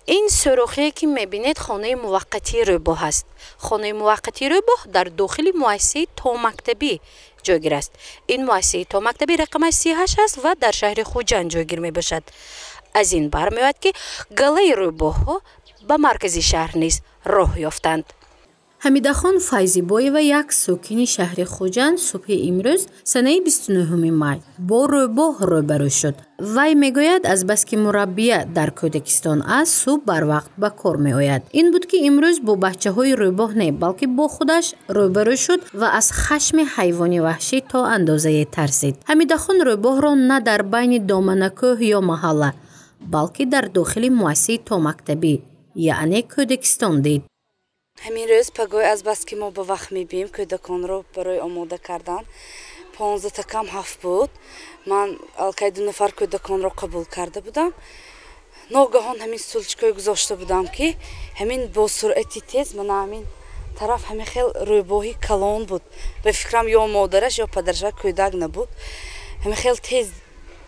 این سوراخی که میبینید خانه موقتی روباه است. خانه موقتی روباه در داخل مؤسسه تا مکتبی جایگیر است. این مؤسسه تا مکتبی رقم 38 است و در شهر خوجند جایگیر می باشد. از این برمیاد که گله روباه ها به مرکز شهر نیز راه یافتند. حمیدخان فیضی‌بایова یک ساکن شهر خوجند صبح امروز سنه 29 مای با روباه روبرو شد. وی میگوید از بس که مربیه در کودکستان است صبح بر وقت به کار می آید. این بود که امروز با بچه های روباه نه بلکه با خودش روبرو شد و از خشم حیوان وحشی تا اندازه ترسید. حمیدخان روباه را نه در بین دامنه کوه یا محله بلکه در داخل مؤسسه تا مکتبی یعنی کودکستان دید. همین روز پگوی از بس که ما به وقت میبیم کودکان رو برای آماده کردن 15 تا کم 7 بود. من الکی 2 نفر کودکان رو قبول کرده بودم. ناگهان همین سولچکای گذاشته بودم که همین با سرعتی تیز من همین طرف همین خیلی روباهی کلان بود. به فکرم یا مادرش یا پدرش کودک نبود. همین خیلی تیز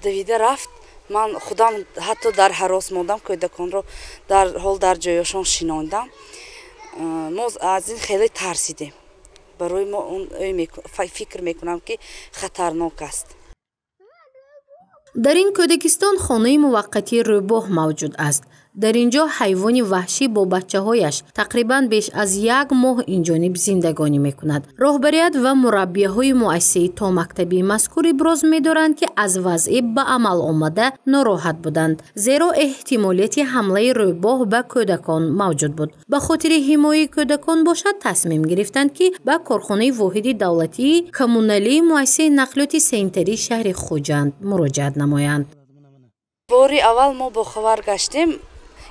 دویده رفت. من خودم حتی در هراس ماندم کودکان رو در حال در جایشان شناندم. ما از این خیلی ترسیدیم. برای ما فکر میکنم که خطرناک است. در این کودکستان خانه موقتی روباه موجود است. در اینجا حیوان وحشی با بچه هایش تقریبا بیش از 1 ماه اینجانب زندگانی میکند. راهبریت و مربیه های مؤسسه تا مکتبی مذکور ابراز می‌دارند که از وضع به عمل آمده ناراحت بودند زیرا احتمالیت حمله روباه به کودکان موجود بود. به خاطر حمایت کودکان باشد تصمیم گرفتند که به کارخانه واحد دولتی کمونالی مؤسسه نقلیات سنتری شهر خوجند مراجعت نمایند. باری اول ما با خبر گشتیم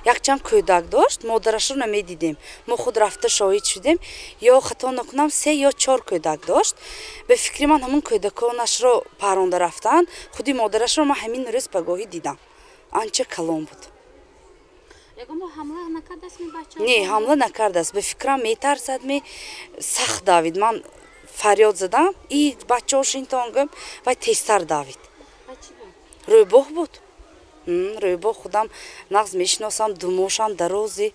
یک چند کودک داشت. مادرش رو نمیدیدیم. ما خود رفته شاهد شدیم. یا خطا نکنم 3 یا 4 کودک داشت. به فکر من همون کودکانش رو پرونده رفتن. خودی مادرش رو ما همین روز پگاهی دیدم. آنچه کلان بود. یگام حمله نکرده است می بچه؟ نه حمله نکرده است. به فکرم میترسد می سخت دوید. من فریاد زدم. این بچه هاش این تانگم و تیزتر دوید. روباه بود. روباه خودم نغز میشناسم. دوماشم درازی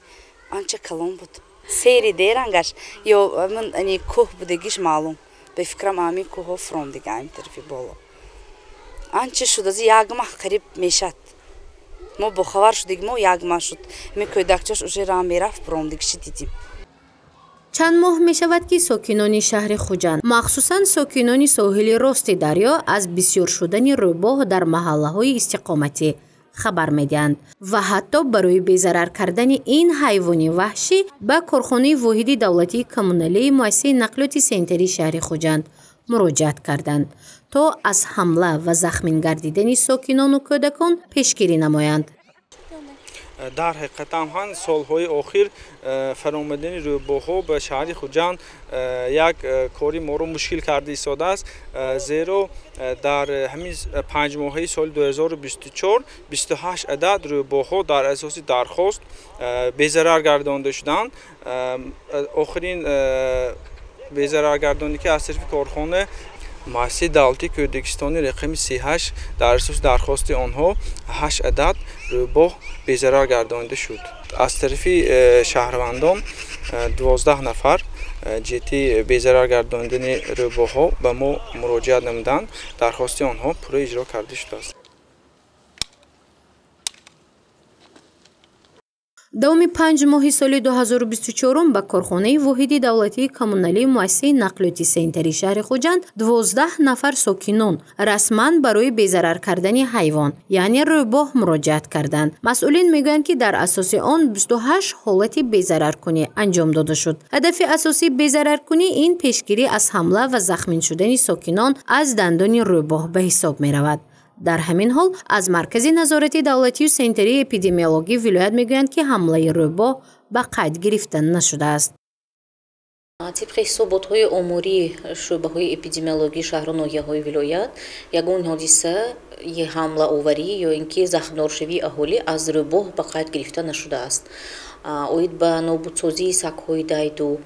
آنچه کلان بود. سیری دیرنگش یا من کوه بودگیش معلوم. به فکرم همین کوه ها فرام دیگه این طرفی بالا. آنچه شد از 1 ماه قریب میشد. ما با خبر شدیم ما 1 ماه شد. می کودکچاش اوج راه میرفت فرام دیگه دیدیم. چند ماه می شود که ساکنان شهر خوجند مخصوصاً ساکنان ساحل راست دریا از بسیار شدن روباه در محله های استقامتی خبر میدهند و حتی برای بی‌ضرر کردن این حیوان وحشی به کارخانه واحد دولتی کمونالی مؤسسه نقلیات سنتری شهر خوجند مراجعت کردند تا از حمله و زخمی گردیدن ساکنان و کودکان پیشگیری نمایند. در حقیقت هم سالهای اخیر فرآمدن روباه‌ها به شهر خوجند یک کاری ما رو مشکل کرده ایستاده است زیرا در همین 5 ماهه سال 2024 28 عدد روباه‌ها در اساس درخواست بی‌ضرر گردانده شدند. آخرین بی‌ضرر گردانی که از طرف کارخانه مؤسسه دولتی کودکستانی رقم 38 در اساس درخواست آنها 8 عدد روباه بی‌ضرر گردانده شد. از طرف شهروندان 12 نفر جهت بی‌ضرر گرداندن روباه‌ها به ما مراجعت نمودند. درخواست آنها پوره اجرا کرده شده است. دوم 5 ماه سال 2024 به کارخانه واحد دولتی کمونالی مؤسسه نقلیات سنتری شهر خوجند 12 نفر ساکنان رسما برای بی‌ضرر کردن حیوان یعنی روباه مراجعت کردند. مسئولین میگویند که در اساس آن 28 حالت بی‌ضرر کنی انجام داده شد. هدف اساسی بی‌ضرر کنی این پیشگیری از حمله و زخمی شدن ساکنان از دندان روباه به حساب می رود. در همین حال از مرکز نظارت دولتی و سنتری اپیدمیولوژی ولایت میگویند که حمله روباه به قید گرفته نشده است. طبق ثبات‌های اموری شعبه‌های اپیدمیولوژی شهر و ناحیه‌های ولایت یگان حادثه یک حمله آوری یا اینکه زخم‌دارشوی اهالی از روباه به قید گرفته نشده است. اوید به نابودسازی سگ‌های دید و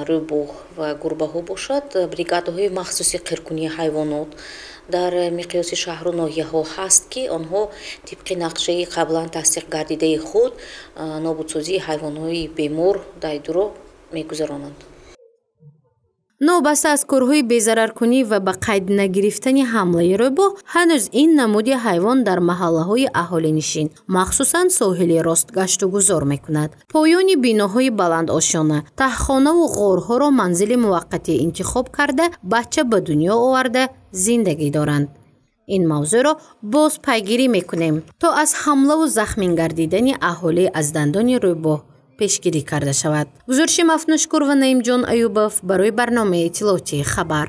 рӯбоҳ ва гурбаҳо бошад, бригадаҳои махсуси қиркунии ҳайвонот дар миқёси шаҳру ноҳияҳо ҳаст, ки онҳо тибқи нақшаи қаблан тасдиқ гардидаи худ нобудсозии ҳайвонҳои бемор дайдуро мегузаронанд. новбаста аз корҳои безараркунӣ ва ба қайд нагирифтани ҳамлаи рӯбоҳ, ҳанӯз ин намуди ҳайвон дар маҳаллаҳои аҳолинишин, махсусан соҳили рост гашту гузор мекунад. поёни биноҳои баландошона, таҳхонаву ғорҳоро манзили муваққатӣ интихоб карда, бача ба дунё оварда зиндагӣ доранд. ин мавзӯъро боз пайгирӣ мекунем, то аз ҳамлаву захмин гардидани аҳолӣ аз дандони рӯбоҳ пешгирӣ карда шавад. гузориши Мафнушкур ва Наимҷон Аюбов барои барномаи иттилоотии Хабар.